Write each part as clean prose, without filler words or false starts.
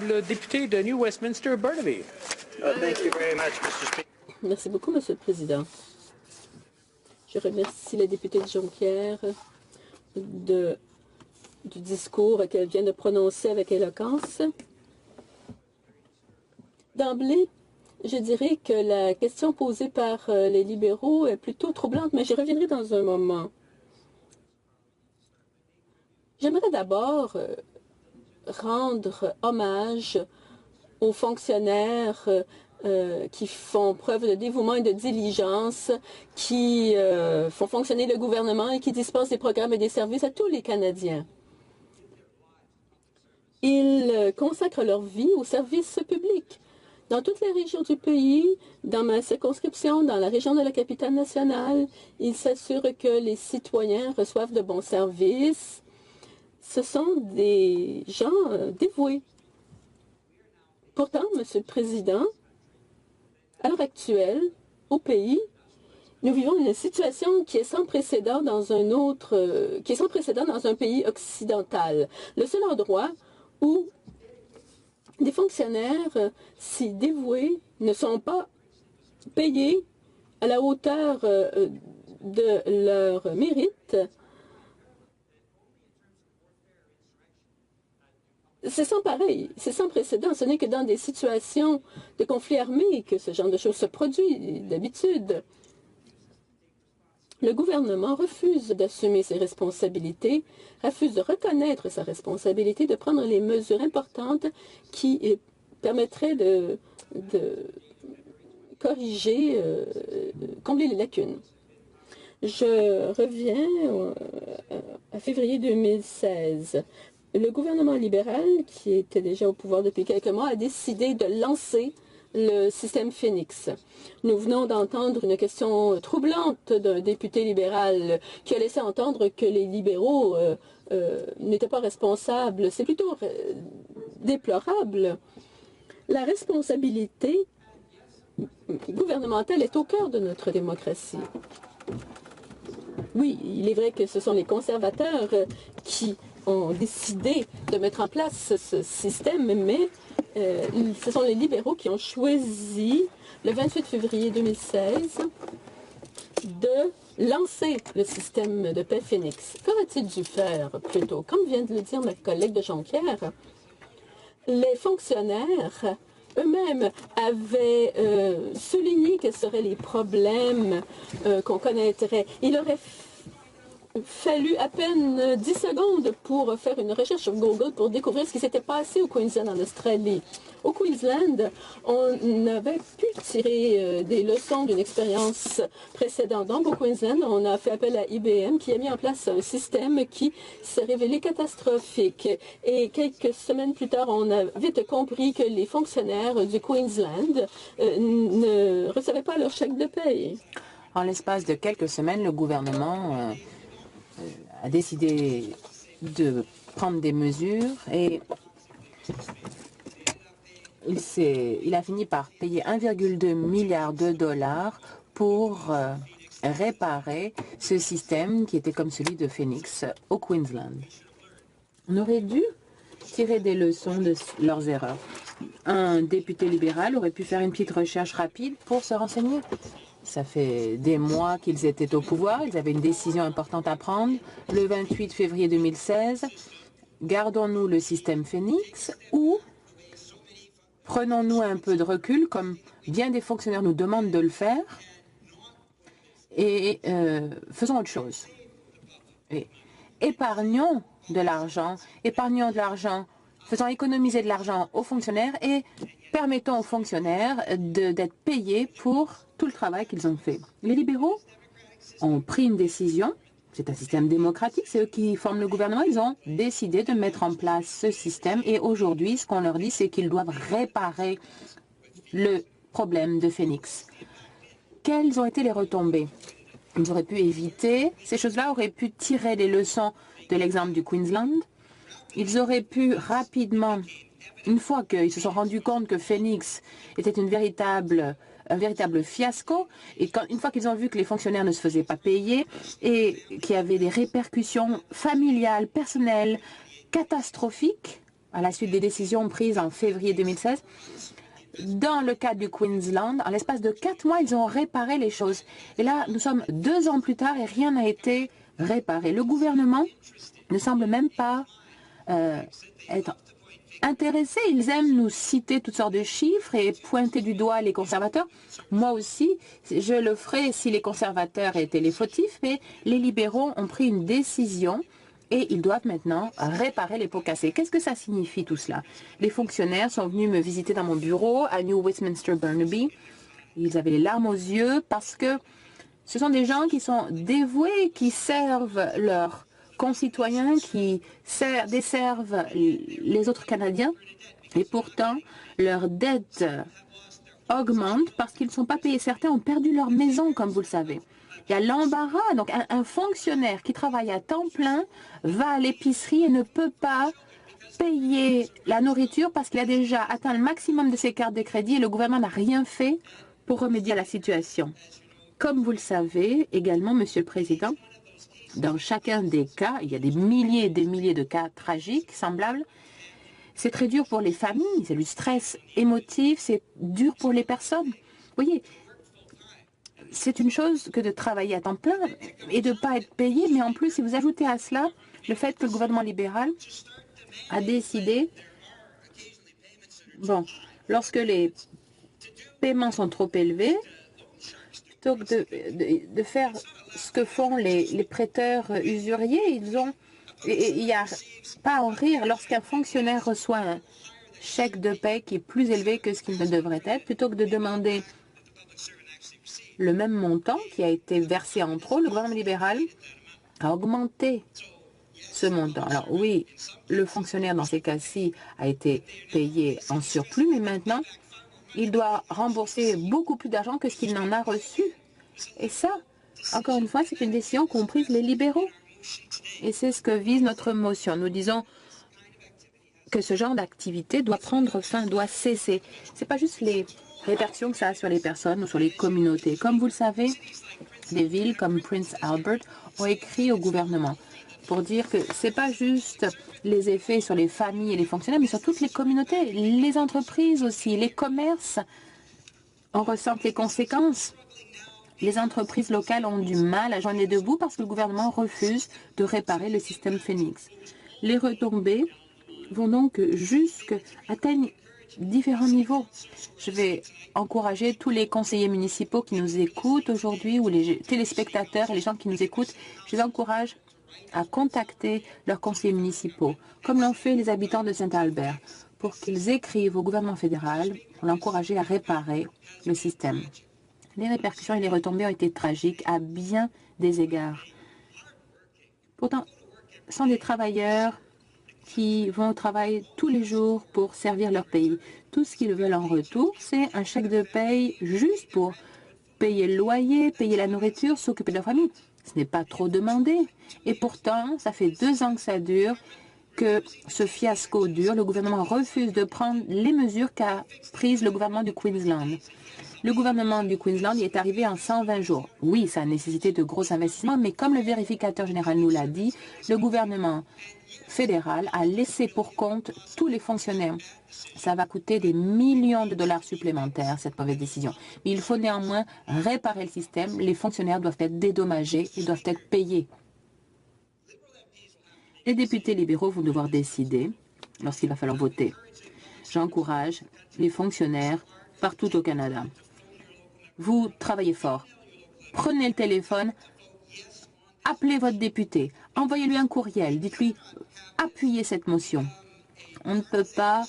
Le député de New Westminster, Burnaby. Thank you very much, Mr. Speaker. Merci beaucoup, Monsieur le Président. Je remercie la députée de Jonquière du discours qu'elle vient de prononcer avec éloquence. D'emblée, je dirais que la question posée par les libéraux est plutôt troublante, mais j'y reviendrai dans un moment. J'aimerais d'abord rendre hommage aux fonctionnaires qui font preuve de dévouement et de diligence, qui font fonctionner le gouvernement et qui dispensent des programmes et des services à tous les Canadiens. Ils consacrent leur vie au service public. Dans toutes les régions du pays, dans ma circonscription, dans la région de la capitale nationale, ils s'assurent que les citoyens reçoivent de bons services. Ce sont des gens dévoués. Pourtant, Monsieur le Président, à l'heure actuelle, au pays, nous vivons une situation qui est sans précédent dans un pays occidental. Le seul endroit où des fonctionnaires si dévoués ne sont pas payés à la hauteur de leur mérite. C'est sans pareil, c'est sans précédent. Ce n'est que dans des situations de conflit armé que ce genre de choses se produit d'habitude. Le gouvernement refuse d'assumer ses responsabilités, refuse de reconnaître sa responsabilité, de prendre les mesures importantes qui permettraient de corriger, combler les lacunes. Je reviens à février 2016. Le gouvernement libéral, qui était déjà au pouvoir depuis quelques mois, a décidé de lancer le système Phoenix. Nous venons d'entendre une question troublante d'un député libéral qui a laissé entendre que les libéraux n'étaient pas responsables. C'est plutôt déplorable. La responsabilité gouvernementale est au cœur de notre démocratie. Oui, il est vrai que ce sont les conservateurs qui ont décidé de mettre en place ce système, mais ce sont les libéraux qui ont choisi, le 28 février 2016, de lancer le système de paix Phoenix. Qu'aurait-il dû faire plutôt? Comme vient de le dire ma collègue de Jonquière, les fonctionnaires eux-mêmes avaient souligné quels seraient les problèmes qu'on connaîtrait. Il aurait fallu à peine 10 secondes pour faire une recherche sur Google pour découvrir ce qui s'était passé au Queensland en Australie. Au Queensland, on avait pu tirer des leçons d'une expérience précédente. Donc, au Queensland, on a fait appel à IBM qui a mis en place un système qui s'est révélé catastrophique. Et quelques semaines plus tard, on a vite compris que les fonctionnaires du Queensland ne recevaient pas leur chèque de paye. En l'espace de quelques semaines, le gouvernement a décidé de prendre des mesures et il a fini par payer 1,2 milliard de dollars pour réparer ce système qui était comme celui de Phoenix au Queensland. On aurait dû tirer des leçons de leurs erreurs. Un député libéral aurait pu faire une petite recherche rapide pour se renseigner. Ça fait des mois qu'ils étaient au pouvoir, ils avaient une décision importante à prendre. Le 28 février 2016, gardons-nous le système Phoenix ou prenons-nous un peu de recul, comme bien des fonctionnaires nous demandent de le faire, et faisons autre chose. Et épargnons de l'argent, faisons économiser de l'argent aux fonctionnaires et permettons aux fonctionnaires d'être payés pour tout le travail qu'ils ont fait. Les libéraux ont pris une décision. C'est un système démocratique, c'est eux qui forment le gouvernement. Ils ont décidé de mettre en place ce système et aujourd'hui, ce qu'on leur dit, c'est qu'ils doivent réparer le problème de Phoenix. Quelles ont été les retombées? Ils auraient pu éviter, ces choses-là auraient pu tirer les leçons de l'exemple du Queensland. Ils auraient pu rapidement, une fois qu'ils se sont rendus compte que Phoenix était un véritable fiasco, et une fois qu'ils ont vu que les fonctionnaires ne se faisaient pas payer et qu'il y avait des répercussions familiales, personnelles, catastrophiques, à la suite des décisions prises en février 2016. Dans le cas du Queensland, en l'espace de 4 mois, ils ont réparé les choses. Et là, nous sommes 2 ans plus tard et rien n'a été réparé. Le gouvernement ne semble même pas être intéressé. Ils aiment nous citer toutes sortes de chiffres et pointer du doigt les conservateurs. Moi aussi, je le ferais si les conservateurs étaient les fautifs, mais les libéraux ont pris une décision et ils doivent maintenant réparer les pots cassés. Qu'est-ce que ça signifie tout cela? Les fonctionnaires sont venus me visiter dans mon bureau à New Westminster Burnaby. Ils avaient les larmes aux yeux parce que ce sont des gens qui sont dévoués, qui servent leurs concitoyens, qui desservent les autres Canadiens. Et pourtant, leur dette augmente parce qu'ils ne sont pas payés. Certains ont perdu leur maison, comme vous le savez. Il y a l'embarras. Donc, un fonctionnaire qui travaille à temps plein va à l'épicerie et ne peut pas payer la nourriture parce qu'il a déjà atteint le maximum de ses cartes de crédit et le gouvernement n'a rien fait pour remédier à la situation. Comme vous le savez également, Monsieur le Président, dans chacun des cas, il y a des milliers et des milliers de cas tragiques, semblables. C'est très dur pour les familles, c'est du stress émotif, c'est dur pour les personnes. Vous voyez, c'est une chose que de travailler à temps plein et de ne pas être payé, mais en plus, si vous ajoutez à cela le fait que le gouvernement libéral a décidé, bon, lorsque les paiements sont trop élevés, plutôt que de faire ce que font les prêteurs usuriers, il n'y a pas à en rire lorsqu'un fonctionnaire reçoit un chèque de paie qui est plus élevé que ce qu'il ne devrait être, plutôt que de demander le même montant qui a été versé en trop, le gouvernement libéral a augmenté ce montant. Alors oui, le fonctionnaire dans ces cas-ci a été payé en surplus, mais maintenant, il doit rembourser beaucoup plus d'argent que ce qu'il n'en a reçu. Et ça, encore une fois, c'est une décision qu'ont prise les libéraux. Et c'est ce que vise notre motion. Nous disons que ce genre d'activité doit prendre fin, doit cesser. Ce n'est pas juste les répercussions que ça a sur les personnes ou sur les communautés. Comme vous le savez, des villes comme Prince Albert ont écrit au gouvernement pour dire que ce n'est pas juste les effets sur les familles et les fonctionnaires, mais sur toutes les communautés, les entreprises aussi, les commerces en ressentent les conséquences. Les entreprises locales ont du mal à joindre les deux bouts parce que le gouvernement refuse de réparer le système Phoenix. Les retombées vont donc atteignent différents niveaux. Je vais encourager tous les conseillers municipaux qui nous écoutent aujourd'hui ou les téléspectateurs et les gens qui nous écoutent, je les encourage à contacter leurs conseillers municipaux, comme l'ont fait les habitants de Saint-Albert, pour qu'ils écrivent au gouvernement fédéral pour l'encourager à réparer le système. Les répercussions et les retombées ont été tragiques à bien des égards. Pourtant, ce sont des travailleurs qui vont au travail tous les jours pour servir leur pays. Tout ce qu'ils veulent en retour, c'est un chèque de paye juste pour payer le loyer, payer la nourriture, s'occuper de leur famille. Ce n'est pas trop demandé. Et pourtant, ça fait 2 ans que ça dure, que ce fiasco dure. Le gouvernement refuse de prendre les mesures qu'a prises le gouvernement du Queensland. Le gouvernement du Queensland y est arrivé en 120 jours. Oui, ça a nécessité de gros investissements, mais comme le vérificateur général nous l'a dit, le gouvernement fédéral a laissé pour compte tous les fonctionnaires. Ça va coûter des millions de dollars supplémentaires, cette mauvaise décision. Mais il faut néanmoins réparer le système. Les fonctionnaires doivent être dédommagés, ils doivent être payés. Les députés libéraux vont devoir décider lorsqu'il va falloir voter. J'encourage les fonctionnaires partout au Canada. Vous travaillez fort. Prenez le téléphone, appelez votre député, envoyez-lui un courriel, dites-lui appuyez cette motion. On ne peut pas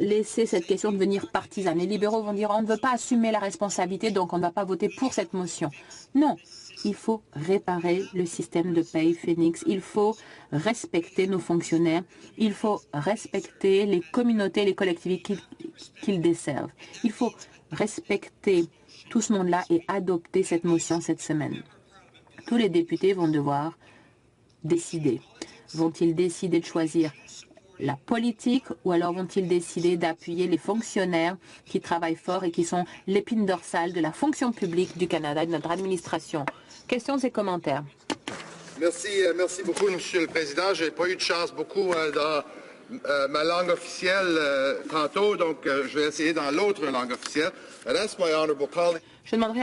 laisser cette question devenir partisane. Les libéraux vont dire on ne veut pas assumer la responsabilité, donc on ne va pas voter pour cette motion. Non, il faut réparer le système de paye Phoenix. Il faut respecter nos fonctionnaires. Il faut respecter les communautés, les collectivités qu'ils desservent. Il faut respecter tout ce monde-là et adopter cette motion cette semaine. Tous les députés vont devoir décider. Vont-ils décider de choisir la politique ou alors vont-ils décider d'appuyer les fonctionnaires qui travaillent fort et qui sont l'épine dorsale de la fonction publique du Canada et de notre administration? Questions et commentaires. Merci beaucoup, Monsieur le Président. Je n'ai pas eu de chance beaucoup ma langue officielle tantôt, donc je vais essayer dans l'autre langue officielle. And that's my honorable colleague. Je demanderai